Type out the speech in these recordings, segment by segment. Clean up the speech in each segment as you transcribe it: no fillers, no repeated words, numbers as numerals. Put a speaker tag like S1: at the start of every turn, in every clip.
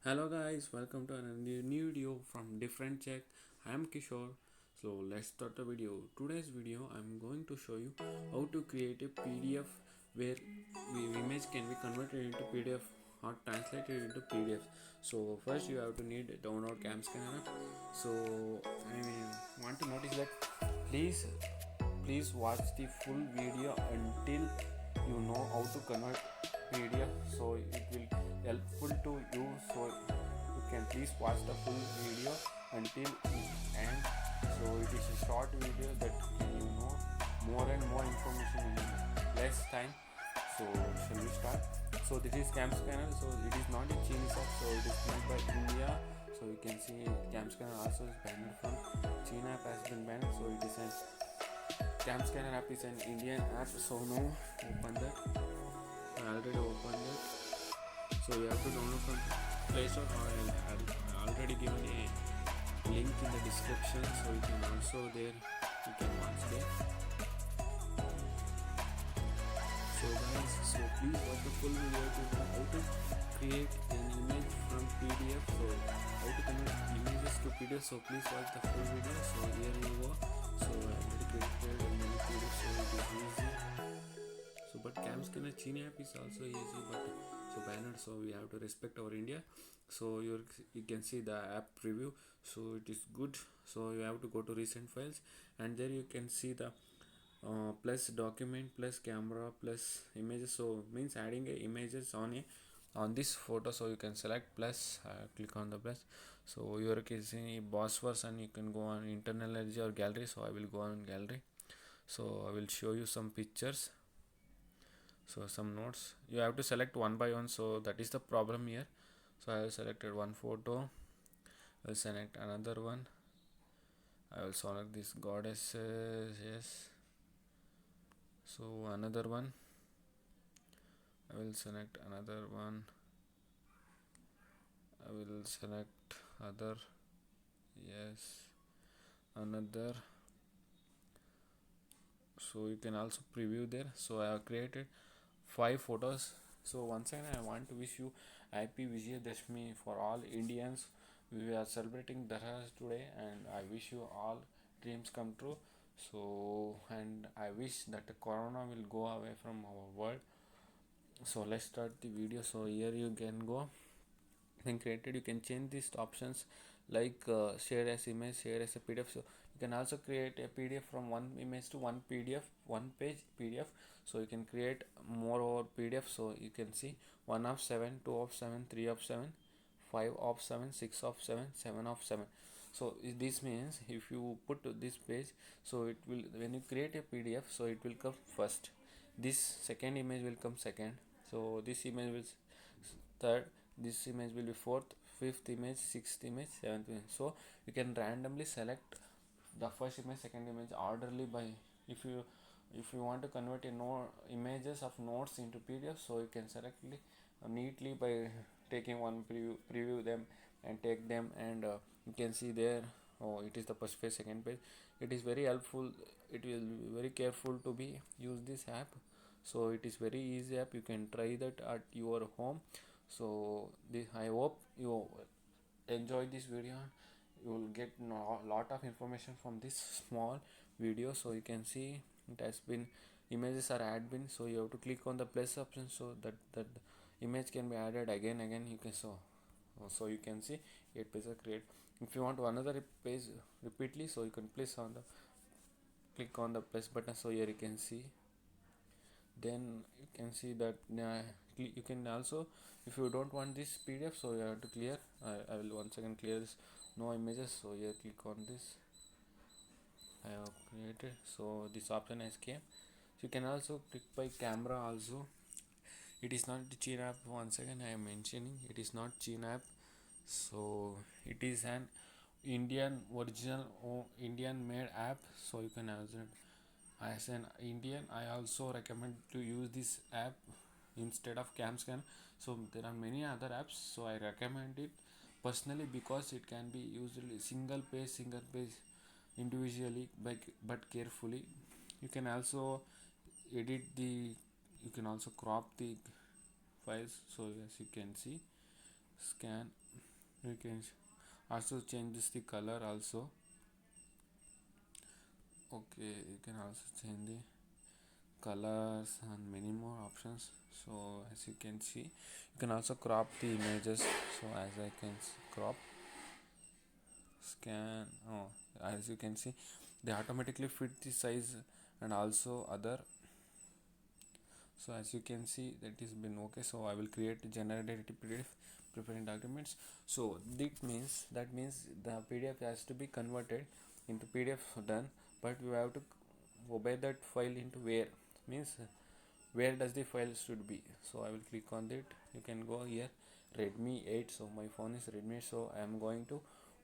S1: Hello guys, welcome to another new video from Different Check. I am Kishore. So let's start the video. Today's video I'm going to show you how to create a PDF where image can be converted into PDF or translated into PDF. So first you have to need download cam scanner. So I want to notice that please watch the full video until you know how to convert PDF, so it will helpful to you, so you can please watch the full video until end. So it is a short video that can you know more and more information in less time. So shall we start? So this is cam scanner, so it is not a Chinese app, so it is made by India. So you can see cam scanner also is banned from China app has been banned, so it is an cam scanner app is an Indian app. So now open that. I already opened it. So you have to download from Play Store, or I already given a link in the description, so you can also there you can watch there. So guys, so please watch the full video to know how to create an image from PDF. So how to convert images to PDF. So please watch the full video. So here you go. So I already created a new PDF, so it is easy. So but cam scanner China app is also easy, but so banned, so we have to respect our India. So you can see the app preview, so it is good. So you have to go to recent files, and there you can see the plus document plus camera plus images. So means adding images on this photo, so you can select plus, click on the plus. So your case in boss version, you can go on internal energy or gallery. So I will go on gallery. So I will show you some pictures. So some notes you have to select one by one, so that is the problem here. So I have selected one photo. I will select another one. I will select this goddess, yes. So another one, I will select another one. I will select other, yes, another. So you can also preview there. So I have created 5 photos. So once again I want to wish you happy Vijayadashmi for all Indians. We are celebrating Daras today, and I wish you all dreams come true. So and I wish that the corona will go away from our world. So let's start the video. So here you can go, then created, you can change these options like share as image, share as a PDF. So you can also create a PDF from one image to one PDF, one page PDF. So you can create more over PDF. So you can see 1 of 7, 2 of 7, 3 of 7, 5 of 7, 6 of 7, 7 of 7. So this means if you put this page, so it will, when you create a PDF, so it will come first, this second image will come second, so this image will third, this image will be fourth, fifth image, sixth image, seventh image. So you can randomly select the first image, second image orderly by, if you want to convert a images of notes into PDF, so you can select neatly by taking one preview them and take them, and you can see there. Oh, it is the first page, second page. It is very helpful. It will be very careful to be use this app. So it is very easy app, you can try that at your home. So this, I hope you enjoy this video. You will get lot of information from this small video. So you can see it has been, images are add bin, so you have to click on the plus option, so that image can be added again you can. So you can see 8 pages are create. If you want another page repeatedly, so you can place on the, click on the plus button. So here you can see, then you can see that you can also, if you don't want this PDF, so you have to clear. I will once again clear this no images. So here click on this, I have created, so this option has came. So you can also click by camera also. It is not the Chin app, once again I am mentioning, it is not Chin app. So it is an Indian original Indian made app. So you can also, as an Indian, I also recommend to use this app instead of CamScan. So there are many other apps, so I recommend it personally because it can be used single page individually, but carefully. You can also edit the, you can also crop the files. So as you can see, scan. You can also change this the color also. Okay, you can also change the colors and many more options. So as you can see, you can also crop the images. So as I can crop, scan, oh, as you can see, they automatically fit the size and also other. So as you can see, that is been okay. So I will create generated PDF preparing documents. So that means the PDF has to be converted into PDF done, but we have to obey that file into where, means where does the file should be. So I will click on that. You can go here, Redmi 8. So my phone is Redmi 8, so I am going to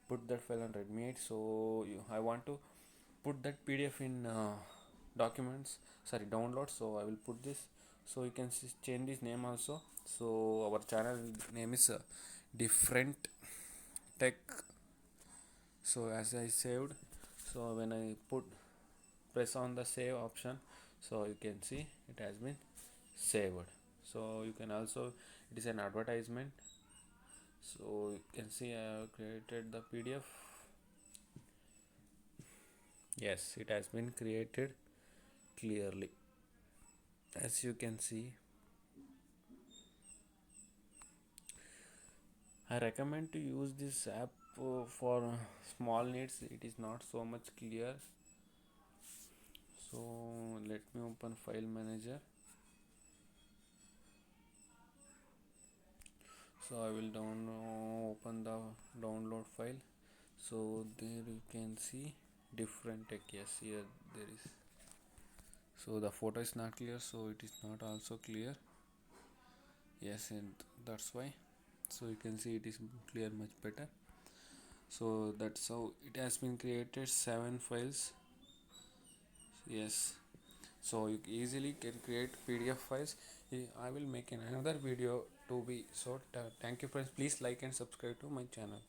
S1: put that file on Redmi 8. So I want to put that PDF in documents, sorry, download. So I will put this. So you can change this name also. So our channel name is different tech. So as I saved, so when I press on the save option, so you can see it has been saved. So you can also, it is an advertisement. So you can see I have created the PDF. Yes, it has been created clearly, as you can see. I recommend to use this app for small needs. It is not so much clear. So let me open file manager. So I will open the download file. So there you can see different tech. Yes, here there is. So the photo is not clear, so it is not also clear. Yes, and that's why. So you can see it is clear much better. So that's how it has been created 7 files. Yes, so you easily can create PDF files. I will make another video to be so. Thank you friends, please like and subscribe to my channel.